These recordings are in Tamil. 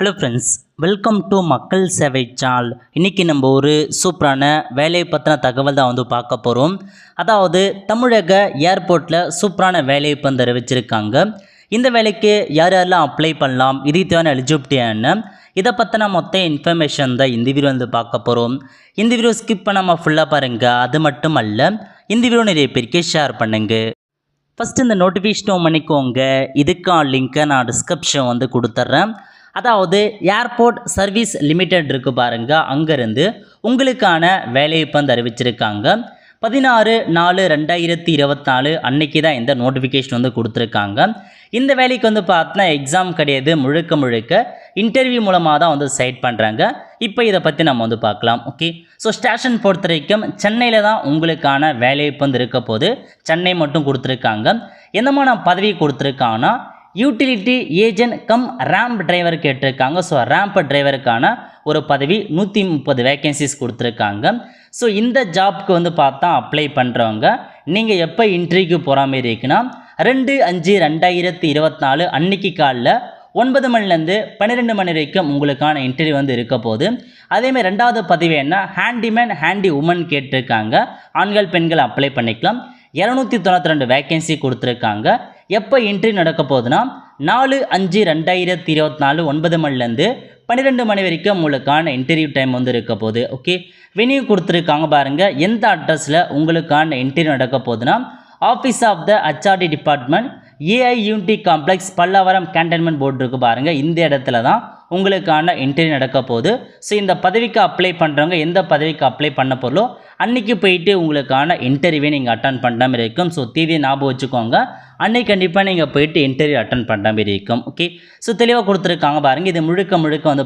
ஹலோ ஃப்ரெண்ட்ஸ், வெல்கம் டு மக்கள் சேவை சால். இன்றைக்கி நம்ம ஒரு சூப்பரான வேலையை பற்றின தகவல் தான் பார்க்க போகிறோம். அதாவது தமிழக ஏர்போர்ட்டில் சூப்பரான வேலையை வந்து அறிவிச்சிருக்காங்க. இந்த வேலைக்கு யார் யாரெல்லாம் அப்ளை பண்ணலாம், இதுக்கு தேவையான எலிஜிபிலிட்டி என்ன, இதை பற்றின மொத்த இன்ஃபர்மேஷன் தான் இந்த வீடியோ பார்க்க போகிறோம். இந்த வீடியோ ஸ்கிப் பண்ணாமல் ஃபுல்லாக பாருங்கள். அது மட்டும் அல்ல, இந்த வீடியோ நிறைய பேருக்கு ஷேர் பண்ணுங்கள். ஃபஸ்ட்டு இந்த நோட்டிஃபிகேஷன் பண்ணிக்கோங்க. இதுக்கான லிங்க்கை நான் டிஸ்கிரிப்ஷன் கொடுத்துட்றேன். அதாவது ஏர்போர்ட் சர்வீஸ் லிமிடெட் இருக்குது பாருங்கள், அங்கேருந்து உங்களுக்கான வேலையை வந்து அறிவிச்சிருக்காங்க. 16/4/2024 அன்னைக்கு தான் இந்த நோட்டிஃபிகேஷன் கொடுத்துருக்காங்க. இந்த வேலைக்கு பார்த்தா எக்ஸாம் கிடையாது, முழுக்க இன்டர்வியூ மூலமாக தான் செலக்ட் பண்ணுறாங்க. இப்போ இதை பற்றி நம்ம பார்க்கலாம். ஓகே, ஸோ ஸ்டேஷன் பொறுத்த வரைக்கும் சென்னையில் தான் உங்களுக்கான வேலையை இருக்க போது. சென்னை மட்டும் கொடுத்துருக்காங்க. எந்தமான பதவி கொடுத்துருக்காங்கன்னா utility agent come ramp driver கேட்டிருக்காங்க. ஸோ ரேம்ப் டிரைவருக்கான ஒரு பதவி 130 வேக்கன்சிஸ் கொடுத்துருக்காங்க. ஸோ இந்த ஜாப்க்கு பார்த்தா அப்ளை பண்ணுறவங்க நீங்கள் எப்போ இன்டர்வியூக்கு போகிற மாதிரி இருக்குன்னா 2/5/2024 அன்னைக்கு காலைல 9 மணிலேருந்து 12 மணி வரைக்கும் உங்களுக்கான இன்டர்வியூ இருக்க போகுது. அதேமாதிரி ரெண்டாவது பதவி என்ன, ஹேண்டிமேன் ஹேண்டி உமன் கேட்டிருக்காங்க. ஆண்கள் பெண்கள் அப்ளை பண்ணிக்கலாம். 292 வேக்கன்சி கொடுத்துருக்காங்க. எப்போ இன்டர்வியூ நடக்க போகுதுன்னா 4/5/2024 9 மணிலேருந்து 12 மணி வரைக்கும் உங்களுக்கான இன்டர்வியூ டைம் இருக்க போகுது. ஓகே, வெனியூ கொடுத்துருக்காங்க பாருங்கள். எந்த அட்ரஸில் உங்களுக்கான இன்டர்வியூ நடக்க போகுதுன்னா office of the HRD department, AI unity complex, Pallavaram cantonment board இருக்குது பாருங்கள். இந்த இடத்துல தான் உங்களுக்கான இன்டர்வியூ நடக்க போகுது. ஸோ இந்த பதவிக்கு அப்ளை பண்ணுறவங்க எந்த பதவிக்கு அப்ளை பண்ண போகிறோ அன்றைக்கி போயிட்டு உங்களுக்கான இன்டர்வியூவை நீங்கள் அட்டன் பண்ணுற மாதிரி இருக்கும். ஸோ தேதியை ஞாபகம் வச்சுக்கோங்க. அன்றைக்கி கண்டிப்பாக நீங்கள் போயிட்டு இன்டர்வியூ அட்டன் பண்ணுற மாதிரி இருக்கும். ஓகே, ஸோ தெளிவாக கொடுத்துருக்காங்க பாருங்கள். இது முழுக்க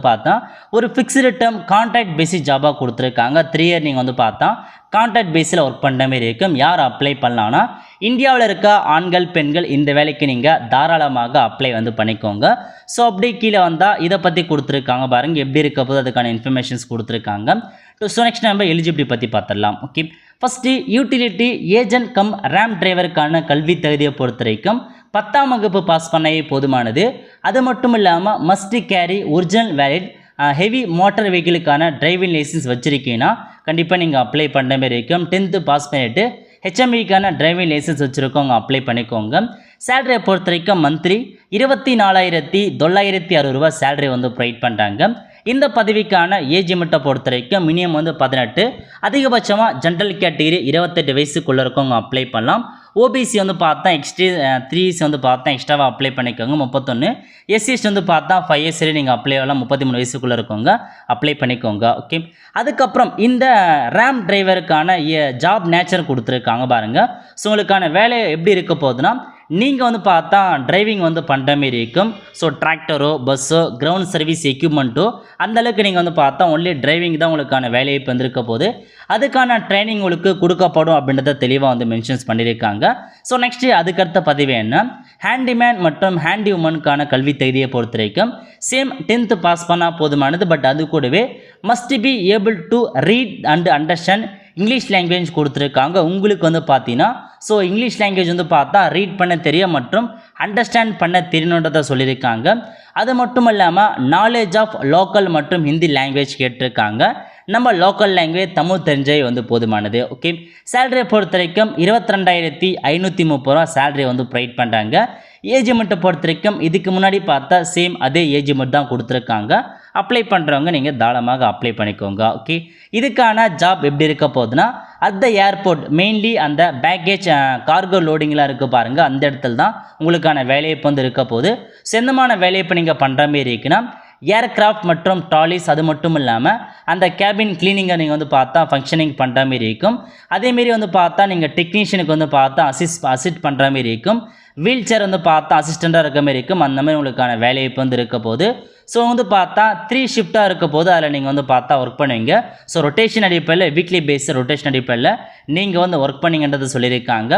பார்த்தா ஒரு ஃபிக்ஸ்டு டேர்ம் கான்ட்ராக்ட் பேசிஸ் ஜாபாக கொடுத்துருக்காங்க. 3 இயர் நீங்கள் பார்த்தா கான்ட்ராக்ட் பேஸில் ஒர்க் பண்ணுற மாதிரி இருக்கும். யார் அப்ளை பண்ணலான்னா இந்தியாவில் இருக்க ஆண்கள் பெண்கள் இந்த வேலைக்கு நீங்கள் தாராளமாக அப்ளை பண்ணிக்கோங்க. ஸோ அப்படி கீழே வந்தால் இதை பற்றி கொடுத்துருக்காங்க பாருங்கள். எப்படி இருக்க போது அதுக்கான இன்ஃபர்மேஷன்ஸ் கொடுத்துருக்காங்க. ஸோ நெக்ஸ்ட் நம்ம எலிஜிபிலிட்டி பற்றி பார்த்துடலாம். Okay, first utility agent cum ramp டிரைவருக்கான கல்வி தகுதியை பொறுத்த வரைக்கும் 10ஆம் வகுப்பு பாஸ் பண்ணவே போதுமானது. அது மட்டும் இல்லாமல் must carry original valid heavy motor வெஹிக்கிளுக்கான டிரைவிங் லைசன்ஸ் வச்சுருக்கீங்கன்னா கண்டிப்பாக நீங்கள் அப்ளை பண்ணுற மாதிரி இருக்கும். 10th பாஸ் பண்ணிவிட்டு ஹெச்எம்இக்கான டிரைவிங் லைசன்ஸ் வச்சுருக்கவங்க அப்ளை பண்ணிக்கோங்க. சேலரியை பொறுத்த வரைக்கும் மந்த்லி 24,960 ரூபா சேலரி ப்ரொவைட் பண்ணுறாங்க. இந்த பதவிக்கான ஏஜ் லிமிட்டை பொறுத்த வரைக்கும் மினிமம் 18, அதிகபட்சமாக ஜென்ரல் கேட்டகிரி 28 வயசுக்குள்ளே இருக்கவங்க அப்ளை பண்ணலாம். ஓபிசி பார்த்தா எக்ஸ்ட்ரா 3 இயர்ஸ் பார்த்தா எக்ஸ்ட்ராவாக அப்ளை பண்ணிக்கோங்க 31. எஸ்சிஎஸ் பார்த்தா 5 இயர்ஸ் நீங்கள் அப்ளை ஆகலாம். 33 வயசுக்குள்ளே இருக்கவங்க அப்ளை பண்ணிக்கோங்க. ஓகே, அதுக்கப்புறம் இந்த ரேம் டிரைவருக்கான ஜாப் நேச்சர் கொடுத்துருக்காங்க பாருங்கள். ஸோ உங்களுக்கான வேலை எப்படி இருக்க போகுதுன்னா நீங்கள் பார்த்தா டிரைவிங் பண்ணுற மாரி இருக்கும். ஸோ டிராக்டரோ பஸ்ஸோ கிரவுண்ட் சர்வீஸ் எக்யூப்மெண்ட்டோ அந்தளவுக்கு நீங்கள் பார்த்தா ஒன்லி டிரைவிங் தான் உங்களுக்கான வேலையை இருக்க போது. அதுக்கான ட்ரைனிங் உங்களுக்கு கொடுக்கப்படும் அப்படின்றத தெளிவாக மென்ஷன்ஸ் பண்ணியிருக்காங்க. ஸோ நெக்ஸ்ட்டு அதுக்கடுத்த பதவி என்ன, ஹேண்டிமேன் மற்றும் ஹேண்டி உமனுக்கான கல்வி தகுதியை பொறுத்த வரைக்கும் சேம் 10th பாஸ் பண்ணால் போதுமானது. பட் அது கூடவே must be able to read and understand English language கொடுத்துருக்காங்க. உங்களுக்கு பார்த்தீங்கன்னா ஸோ இங்கிலீஷ் லாங்குவேஜ் பார்த்தா ரீட் பண்ண தெரியும் மற்றும் அண்டர்ஸ்டாண்ட் பண்ண தெரியணுன்றதை சொல்லியிருக்காங்க. அது மட்டும் இல்லாமல் நாலேஜ் ஆஃப் லோக்கல் மற்றும் ஹிந்தி லாங்குவேஜ் கேட்டிருக்காங்க. நம்ம லோக்கல் லாங்குவேஜ் தமிழ் தெரிஞ்சே போதுமானது. ஓகே, சேலரியை பொறுத்த வரைக்கும் 22,530 ரூபா சேலரி ப்ரொவைட் பண்ணுறாங்க. ஏஜ் லிமிட்டை பொறுத்த வரைக்கும் இதுக்கு முன்னாடி பார்த்தா சேம் அதே ஏஜ் லிமிட் தான் கொடுத்துருக்காங்க. அப்ளை பண்ணுறவங்க நீங்கள் தாராளமாக அப்ளை பண்ணிக்கோங்க. ஓகே, இதுக்கான ஜாப் எப்படி இருக்க போகுதுன்னா அந்த ஏர்போர்ட் மெயின்லி அந்த பேக்கேஜ் கார்கோ லோடிங்லாம் இருக்குது பாருங்கள், அந்த இடத்துல தான் உங்களுக்கான வேலையை இருக்க போகுது. சொந்தமான வேலையை இப்போ நீங்கள் பண்ணுற மாரி இருக்குன்னா ஏர்கிராஃப்ட் மற்றும் ட்ராலிஸ், அது மட்டும் இல்லாமல் அந்த கேபின் கிளீனிங்கை நீங்கள் பார்த்தா ஃபங்க்ஷனிங் பண்ணுற மாரி இருக்கும். அதேமாரி பார்த்தா நீங்கள் டெக்னீஷியனுக்கு பார்த்தா அசிஸ்ட் பண்ணுற மாரி இருக்கும். வீல் சேர் பார்த்தா அசிஸ்டண்ட்டாக இருக்க மாரி இருக்கும். அந்த மாதிரி உங்களுக்கான வேலையை இருக்க போது. ஸோ பார்த்தா 3 ஷிஃப்ட்டாக இருக்க போது அதில் நீங்கள் பார்த்தா ஒர்க் பண்ணுவீங்க. ஸோ ரொட்டேஷன் அடிப்படையில் வீக்லி பேஸ் ரொட்டேஷன் அடிப்படையில் நீங்கள் ஒர்க் பண்ணிங்கன்றது சொல்லியிருக்காங்க.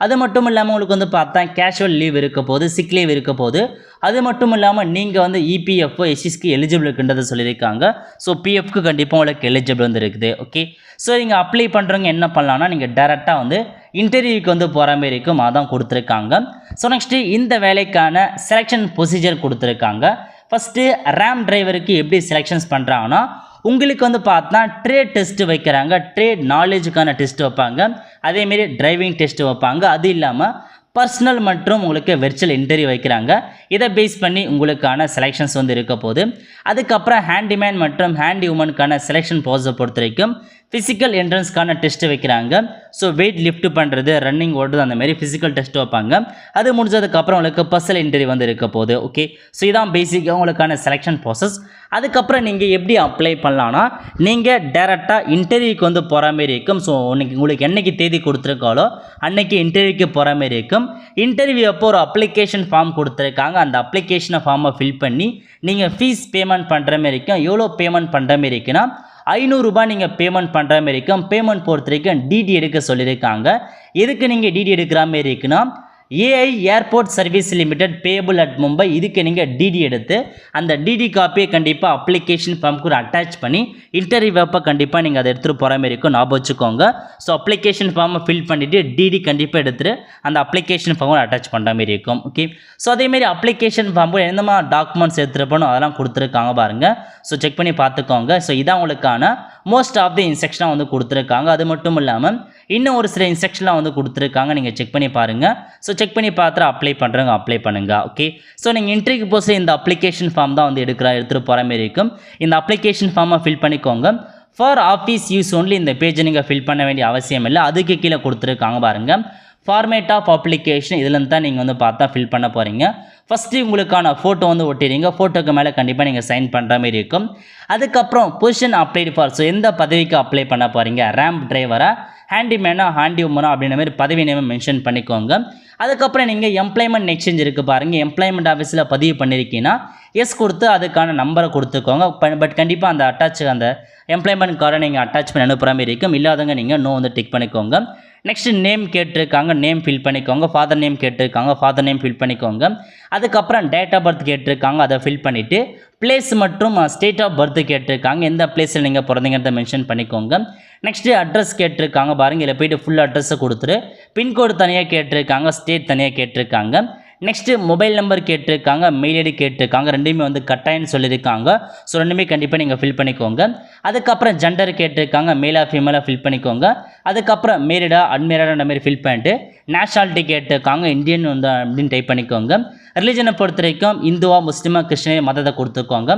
அது மட்டும் இல்லாமல் உங்களுக்கு பார்த்தா கேஷுவல் லீவ் இருக்க போது, சிக் லீவ் இருக்க போது. அது மட்டும் இல்லாமல் நீங்கள் இபிஎஃப்ஓ எஸ்சிஸ்க்கு எலிஜிபிள் இருக்குன்றதை சொல்லியிருக்காங்க. ஸோ பிஎஃப்க்கு கண்டிப்பாக உங்களுக்கு எலிஜிபிள் இருக்குது. ஓகே, ஸோ நீங்கள் அப்ளை பண்ணுறவங்க என்ன பண்ணலான்னா நீங்கள் டேரெக்டாக இன்டர்வியூக்கு போகிற மாரி இருக்கும். அதான் கொடுத்துருக்காங்க. ஸோ நெக்ஸ்ட்டு இந்த வேலைக்கான செலெக்ஷன் ப்ரொசீஜர் கொடுத்துருக்காங்க. ஃபஸ்ட்டு ரேம் டிரைவருக்கு எப்படி செலெக்ஷன்ஸ் பண்ணுறாங்கன்னா உங்களுக்கு வந்து பார்த்தா ட்ரேட் டெஸ்ட்டு வைக்கிறாங்க, ட்ரேட் நாலேஜுக்கான டெஸ்ட் வைப்பாங்க, அதேமாரி டிரைவிங் டெஸ்ட்டு வைப்பாங்க. அது இல்லாமல் பர்சனல் மற்றும் உங்களுக்கு வெர்ச்சுவல் இன்டர்வியூ வைக்கிறாங்க. இதை பேஸ் பண்ணி உங்களுக்கான செலெக்ஷன்ஸ் வந்து இருக்க போகுது. அதுக்கப்புறம் ஹேண்டிமேன் மற்றும் ஹேண்டி உமனுக்கான செலெக்ஷன் ப்ராசஸை பொறுத்த வரைக்கும் ஃபிசிக்கல் என்ட்ரன்ஸ்க்கான டெஸ்ட்டு வைக்கிறாங்க. ஸோ வெயிட் லிஃப்ட் பண்ணுறது, ரன்னிங் ஓடுறது, அந்தமாரி ஃபிசிக்கல் டெஸ்ட் வைப்பாங்க. அது முடிஞ்சதுக்கப்புறம் உங்களுக்கு பர்சனல் இன்டர்வியூ வந்து இருக்க போகுது. ஓகே, ஸோ இதான் பேசிக்காக உங்களுக்கான செலெக்ஷன் ப்ராசஸ். அதுக்கப்புறம் நீங்கள் எப்படி அப்ளை பண்ணலான்னா நீங்கள் டேரெக்டாக இன்டர்வியூக்கு வந்து போகிற மாரி இருக்கும். ஸோ உங்களுக்கு என்றைக்கு தேதி கொடுத்துருக்காலோ அன்றைக்கி இன்டர்வியூக்கு போகிற மாரி இருக்கும். இன்டர்வியூ அப்போ ஒரு அப்ளிகேஷன் ஃபார்ம் கொடுத்துருக்காங்க. அந்த அப்ளிகேஷனை ஃபார்மை ஃபில் பண்ணி நீங்கள் ஃபீஸ் பேமெண்ட் பண்ணுற மாரி இருக்கும். எவ்வளோ பேமெண்ட் பண்ணுற மாரி இருக்குன்னா 500 ரூபாய் நீங்கள் பேமெண்ட் பண்ணுற மாரி இருக்கும். பேமெண்ட் பொறுத்த வரைக்கும் டிடி எடுக்க சொல்லியிருக்காங்க. எதுக்கு நீங்கள் டிடி எடுக்கிற மாரி இருக்குன்னா AI airport service limited payable at Mumbai, இதுக்கு நீங்கள் டிடி எடுத்து அந்த டிடி காப்பியை கண்டிப்பாக அப்ளிகேஷன் ஃபார்முக்கு ஒரு அட்டாச் பண்ணி இன்டர்வியூ அப்போ கண்டிப்பாக நீங்கள் அதை எடுத்துகிட்டு போகிற மாரி இருக்கும். ஞாபகம் வச்சுக்கோங்க. ஸோ அப்ளிகேஷன் ஃபார்மை ஃபில் பண்ணிவிட்டு டிடி கண்டிப்பாக எடுத்துகிட்டு அந்த அப்ளிகேஷன் ஃபார்மை அட்டாச் பண்ணுற மாரி இருக்கும். ஓகே, ஸோ அதேமாரி அப்ளிகேஷன் ஃபார்மு எந்த மாதிரி டாக்குமெண்ட்ஸ் எடுத்துகிட்டு போகணும் அதெல்லாம் கொடுத்துருக்காங்க பாருங்கள். ஸோ செக் பண்ணி பார்த்துக்கோங்க. ஸோ இதான் உங்களுக்கான மோஸ்ட் ஆஃப் தி இன்ஸ்ட்ரக்ஷனாக வந்து கொடுத்துருக்காங்க. அது மட்டும் இல்லாமல் இன்னும் ஒரு சில இன்ஸ்ட்ரக்ஷன்லாம் வந்து கொடுத்துருக்காங்க. நீங்கள் செக் பண்ணி பாருங்கள். ஸோ செக் பண்ணி பார்த்துட்டு அப்ளை பண்ணுறவங்க அப்ளை பண்ணுங்கள். ஓகே, ஸோ நீங்கள் இன்டர்வியூக்கு போக இந்த அப்ளிகேஷன் ஃபார்ம் தான் வந்து எடுத்துகிட்டு போகிற மாரி இருக்கும். இந்த அப்ளிகேஷன் ஃபார்மை ஃபில் பண்ணிக்கோங்க. ஃபார் ஆஃபீஸ் யூஸ் ஒன்லி இந்த பேஜை நீங்கள் ஃபில் பண்ண வேண்டிய அவசியம் இல்லை. அதுக்கு கீழே கொடுத்துருக்காங்க பாருங்கள், ஃபார்மேட் ஆஃப் அப்ளிகேஷன். இதில் தான் நீங்கள் வந்து பார்த்தா ஃபில் பண்ண போகிறீங்க. ஃபஸ்ட்டு உங்களுக்கான ஃபோட்டோ வந்து ஒட்டிடுங்க. ஃபோட்டோக்கு மேலே கண்டிப்பாக நீங்கள் சைன் பண்ணுற மாதிரி இருக்கும். அதுக்கப்புறம் பொசிஷன் அப்ளைடு ஃபார், ஸோ எந்த பதவிக்கு அப்ளை பண்ண போகிறீங்க, ரேம்ப் டிரைவரா, ஹேண்டிமேனா, ஹேண்டி உமனா அப்படின்ற மாதிரி பதவி நேம் மென்ஷன் பண்ணிக்கோங்க. அதுக்கப்புறம் நீங்கள் எம்ப்ளாய்மெண்ட் எக்ஸ்சேஞ்ச் இருக்குது பாருங்கள், எம்ப்ளாய்மெண்ட் ஆஃபீஸில் பதிவு பண்ணியிருக்கீங்கன்னா எஸ் கொடுத்து அதுக்கான நம்பரை கொடுத்துக்கோங்க. பட் கண்டிப்பாக அந்த எம்ப்ளாய்மெண்ட் கார்டை நீங்கள் அட்டாச் பண்ணி அனுப்புகிற மாதிரி இருக்கும். இல்லாதவங்க நீங்கள் நோ வந்து டிக் பண்ணிக்கோங்க. நெக்ஸ்ட் நேம் கேட்டிருக்காங்க, நேம் ஃபில் பண்ணிக்கோங்க. ஃபாதர் நேம் கேட்டிருக்காங்க, ஃபாதர் நேம் ஃபில் பண்ணிக்கோங்க. அதுக்கப்புறம் டேட் ஆஃப் பர்த் கேட்டிருக்காங்க, அதை ஃபில் பண்ணிவிட்டு பிளேஸ் மற்றும் ஸ்டேட் ஆஃப் பர்த் கேட்டிருக்காங்க, எந்த பிளேஸில் நீங்கள் பிறந்தீங்கிறத மென்ஷன் பண்ணிக்கோங்க. நெக்ஸ்ட்டு அட்ரஸ் கேட்டிருக்காங்க பாருங்கள், இதில் போய்ட்டு ஃபுல் அட்ரஸை கொடுத்துரு. பின்கோடு தனியாக கேட்டிருக்காங்க, ஸ்டேட் தனியாக கேட்டிருக்காங்க. நெக்ஸ்ட்டு மொபைல் நம்பர் கேட்டிருக்காங்க, மெயில் ஐடி கேட்டிருக்காங்க. ரெண்டுமே வந்து கட்டாயம்னு சொல்லியிருக்காங்க. ஸோ ரெண்டுமே கண்டிப்பாக நீங்கள் ஃபில் பண்ணிக்கோங்க. அதுக்கப்புறம் ஜெண்டர் கேட்டிருக்காங்க, மேலாக ஃபீமேலாக ஃபில் பண்ணிக்கோங்க. அதுக்கப்புறம் மேரிடா அன்மேரிடான மாதிரி ஃபில் பண்ணிட்டு நேஷனாலிட்டி கேட்டிருக்காங்க, இந்தியன் வந்து அப்படின்னு டைப் பண்ணிக்கோங்க. ரிலீஜனை பொறுத்த வரைக்கும் இந்துவா, முஸ்லீமா, கிறிஸ்டினே மதத்தை கொடுத்துக்கோங்க.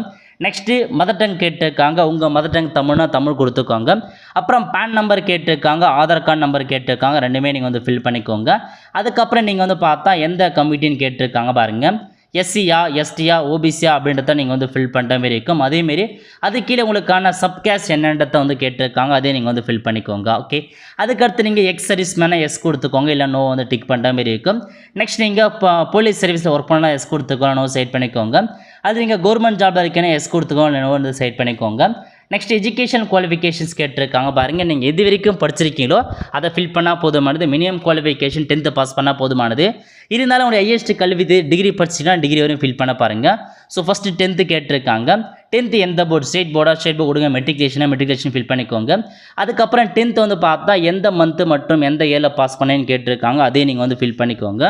நெக்ஸ்ட்டு மதர் டங் கேட்டிருக்காங்க, உங்கள் மதர் டங் தமிழ்னா தமிழ் கொடுத்துக்கோங்க. அப்புறம் பேன் நம்பர் கேட்டிருக்காங்க, ஆதார் கார்டு நம்பர் கேட்டிருக்காங்க, ரெண்டுமே நீங்கள் வந்து ஃபில் பண்ணிக்கோங்க. அதுக்கப்புறம் நீங்கள் வந்து பார்த்தா எந்த கமிட்டின்னு கேட்டிருக்காங்க பாருங்கள், எஸ்சியா, எஸ்டியா, ஓபிசியா அப்படின்றத நீங்கள் வந்து ஃபில் பண்ணுற மாரி இருக்கும். அதேமாரி அது கீழே உங்களுக்கான சப்கேஸ்ட் என்னன்றத வந்து கேட்டிருக்காங்க, அதே நீங்கள் வந்து ஃபில் பண்ணிக்கோங்க. ஓகே, அதுக்கடுத்து நீங்கள் எக்ஸ் சர்வீஸ் மேலே எஸ் கொடுத்துக்கோங்க, இல்லை நோ வந்து டிக் பண்ணுற மாரி இருக்கும். நெக்ஸ்ட் நீங்கள் போலீஸ் சர்வீஸில் ஒர்க் பண்ணால் எஸ் கொடுத்துக்கோங்க, நோ சைட் பண்ணிக்கோங்க. அது நீங்கள் கவர்மெண்ட் ஜாபில் இருக்கேன்னா எஸ் கொடுத்துக்கோங்க, இல்லை நோ வந்து சைட் பண்ணிக்கோங்க. நெக்ஸ்ட் எஜுகேஷன் குவாலிஃபிகேஷன்ஸ் கேட்டிருக்காங்க பாருங்கள், நீங்கள் எது வரைக்கும் படிச்சிருக்கீங்களோ அதை ஃபில் பண்ணால் போதுமானது. மினிமம் குவாலிஃபிகேஷன் 10th பாஸ் பண்ணால் போதுமானது. இருந்தாலும் உங்களுடைய ஹையஸ்ட் கல்வி டிகிரி படிச்சிங்கன்னா டிகிரி வரையும் ஃபில் பண்ண பாருங்கள். ஸோ ஃபஸ்ட்டு 10th கேட்டிருக்காங்க. 10th எந்த போர்டு, ஸ்டேட் போர்டா, ஸ்டேட் போர்டு கொடுங்க. மெட்ரிகுலேஷன் ஃபில் பண்ணிக்கோங்க. அதுக்கப்புறம் 10th வந்து பார்த்தா எந்த மந்த்து மற்றும் எந்த இயரில் பாஸ் பண்ணேன்னு கேட்டிருக்காங்க, அதே நீங்கள் வந்து ஃபில் பண்ணிக்கோங்க.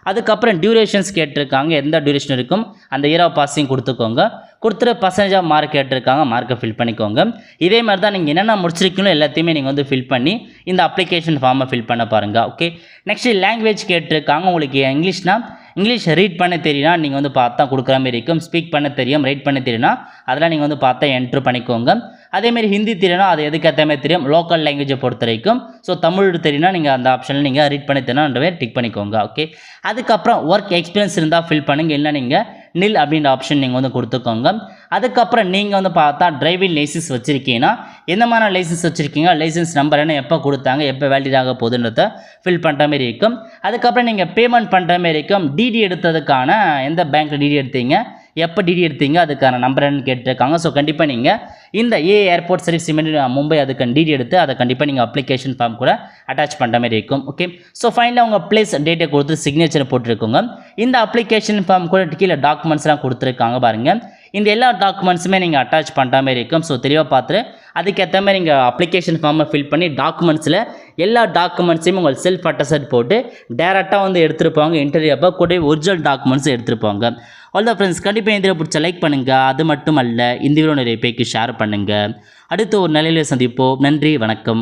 அதுக்கப்புறம் டியூரேஷன்ஸ் கேட்டிருக்காங்க, எந்த டியூரேஷன் இருக்கும் அந்த இயர் ஆஃப் பாஸிங் கொடுத்துக்கோங்க. கொடுத்துட்டு பர்சன்டேஜ் மார்க் கேட்டிருக்காங்க, மார்க்கை ஃபில் பண்ணிக்கோங்க. இதே மாதிரி தான் நீங்கள் என்னென்ன முடிச்சிருக்கீங்களோ எல்லாத்தையுமே நீங்கள் வந்து ஃபில் பண்ணி இந்த அப்ளிகேஷன் ஃபார்மை ஃபில் பண்ண பாருங்கள். ஓகே, நெக்ஸ்ட் லாங்குவேஜ் கேட்டிருக்காங்க. உங்களுக்கு இங்கிலீஷ் ரீட் பண்ண தெரியும்னா நீங்கள் வந்து பார்த்தா கொடுக்குற மாதிரி இருக்கும். ஸ்பீக் பண்ண தெரியும், ரைட் பண்ண தெரியும்னா அதெல்லாம் நீங்கள் வந்து பார்த்தா என்ட்ரு பண்ணிக்கோங்க. அதேமாரி ஹிந்தி தெரியும்னா அது எதுக்கேற்ற மாதிரி தெரியும், லோக்கல் லாங்குவேஜை பொறுத்த வரைக்கும். ஸோ தமிழ் தெரியும்னா நீங்கள் அந்த ஆப்ஷனில் நீங்கள் ரீட் பண்ணி தெரியும்னா டிக் பண்ணிக்கோங்க. ஓகே, அதுக்கப்புறம் ஒர்க் எக்ஸ்பீரியன்ஸ் இருந்தால் ஃபில் பண்ணுங்கள், இல்லை நீங்கள் நில் அப்படின்ற ஆப்ஷன் நீங்கள் வந்து கொடுத்துக்கோங்க. அதுக்கப்புறம் நீங்கள் வந்து பார்த்தா டிரைவிங் லைசன்ஸ் வச்சுருக்கீங்கன்னா எந்த மாதிரி லைசன்ஸ் வச்சுருக்கீங்க, லைசன்ஸ் நம்பர் என்ன, எப்போ கொடுத்தாங்க, எப்போ வேலிட் ஆக போகுதுன்றத ஃபில் பண்ணுற மாதிரி இருக்கும். அதுக்கப்புறம் நீங்கள் பேமெண்ட் பண்ணுற மாதிரி இருக்கும். டிடி எடுத்ததுக்கான எந்த பேங்க்கில் டிடி எடுத்தீங்க, எப்போ டிடி எடுத்தீங்க, அதுக்கான நம்பர் என்னன்னு கேட்டிருக்காங்க. ஸோ கண்டிப்பாக நீங்கள் இந்த ஏர்போர்ட் சர்வீஸ் லிமிடெட் மும்பை அதுக்கான டிடி எடுத்து அதை கண்டிப்பாக நீங்கள் அப்ளிகேஷன் ஃபார்ம் கூட அட்டாச் பண்ணுற மாதிரி இருக்கும். ஓகே, ஸோ ஃபைனலாக உங்கள் பிளேஸ் டேட்டை கொடுத்து சிக்னேச்சர் போட்டிருக்கோங்க. இந்த அப்ளிகேஷன் ஃபார்ம் கூட கீழே டாக்குமெண்ட்ஸ்லாம் கொடுத்துருக்காங்க பாருங்கள். இந்த எல்லா டாக்குமெண்ட்ஸுமே நீங்கள் அட்டாச் பண்ணுற மாதிரி இருக்கும். ஸோ தெளிவாக பார்த்துட்டு அதுக்கேற்ற மாதிரி நீங்கள் அப்ளிகேஷன் ஃபார்மை ஃபில் பண்ணி டாக்குமெண்ட்ஸில் எல்லா டாக்குமெண்ட்ஸையும் உங்கள் செல்ஃப் அட்டஸ்ட் போட்டு டேரெக்டாக வந்து எடுத்துகிட்டு போவாங்க. இன்டர்வியூ அப்போ கூட ஒரிஜினல் டாக்குமெண்ட்ஸ் எடுத்துகிட்டு போவாங்க. அவ்வளோ ஃப்ரெண்ட்ஸ், கண்டிப்பாக இந்த வீடியோ பிடிச்ச லைக் பண்ணுங்கள். அது மட்டும் அல்ல, இந்த வீடியோ நிறைய பேருக்கு ஷேர் பண்ணுங்கள். அடுத்து ஒரு நிலையில சந்திப்போம். நன்றி, வணக்கம்.